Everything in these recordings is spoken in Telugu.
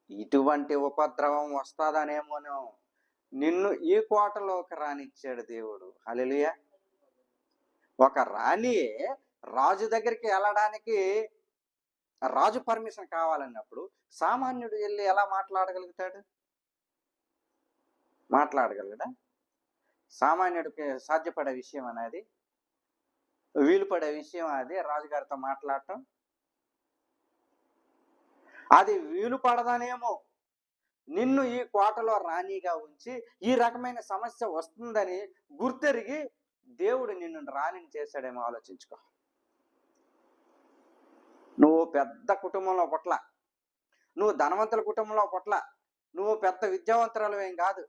ఇటువంటి ఉపద్రవం వస్తాదనేమోనో నిన్ను ఈ కోటలోకి రానిచ్చాడు దేవుడు. హల్లెలూయా. ఒక రాణియే రాజు దగ్గరికి వెళ్ళడానికి రాజు పర్మిషన్ కావాలన్నప్పుడు సామాన్యుడు వెళ్ళి ఎలా మాట్లాడగలుగుతాడు? మాట్లాడగలడా? సామాన్యుడికి సాధ్యపడే విషయం అనేది, వీలు పడే విషయం అది రాజుగారితో మాట్లాడటం. అది వీలు పడదనేమో నిన్ను ఈ కోటలో రాణిగా ఉంచి ఈ రకమైన సమస్య వస్తుందని గుర్తెరిగి దేవుడు నిన్ను రాణిని చేశాడేమో ఆలోచించుకో. నువ్వు పెద్ద కుటుంబంలో పుట్ల, నువ్వు ధనవంతుల కుటుంబంలో పుట్ల, నువ్వు పెద్ద విద్యావంతురాలు ఏం కాదు.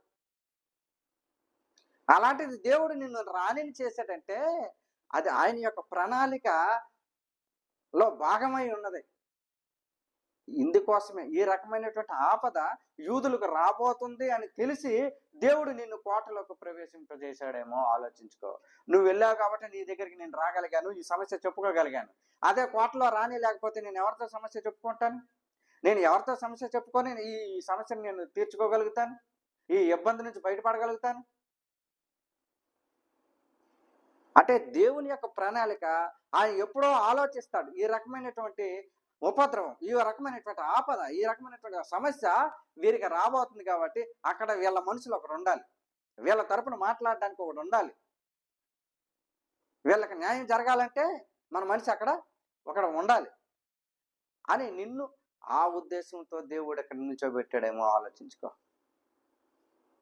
అలాంటిది దేవుడు నిన్ను రాణిని చేశాడంటే అది ఆయన యొక్క ప్రణాళికలో భాగమై ఉన్నది. ఇందుకోసమే ఈ రకమైనటువంటి ఆపద యూదులకు రాబోతుంది అని తెలిసి దేవుడు నిన్ను కోటలోకి ప్రవేశింపజేశాడేమో ఆలోచించుకో. నువ్వు వెళ్ళావు కాబట్టి నీ దగ్గరికి నేను రాగలిగాను, ఈ సమస్య చెప్పుకోగలిగాను. అదే కోటలో రాని లేకపోతే నేను ఎవరితో సమస్య చెప్పుకుంటాను? నేను ఎవరితో సమస్య చెప్పుకొని ఈ సమస్యను నేను తీర్చుకోగలుగుతాను? ఈ ఇబ్బంది నుంచి బయటపడగలుగుతాను? అంటే దేవుని యొక్క ప్రణాళిక ఆయన ఎప్పుడో ఆలోచిస్తాడు. ఈ రకమైనటువంటి ఉపద్రవం, ఈ రకమైనటువంటి ఆపద, ఈ రకమైనటువంటి సమస్య వీరికి రాబోతుంది కాబట్టి అక్కడ వీళ్ళ మనుషులు ఒకడు ఉండాలి, వీళ్ళ తరపున మాట్లాడడానికి ఒకడు ఉండాలి, వీళ్ళకి న్యాయం జరగాలంటే మన మనిషి అక్కడ ఒకడు ఉండాలి అని నిన్ను ఆ ఉద్దేశంతో దేవుడు ఎక్కడ నిల్చోబెట్టాడేమో ఆలోచించుకో.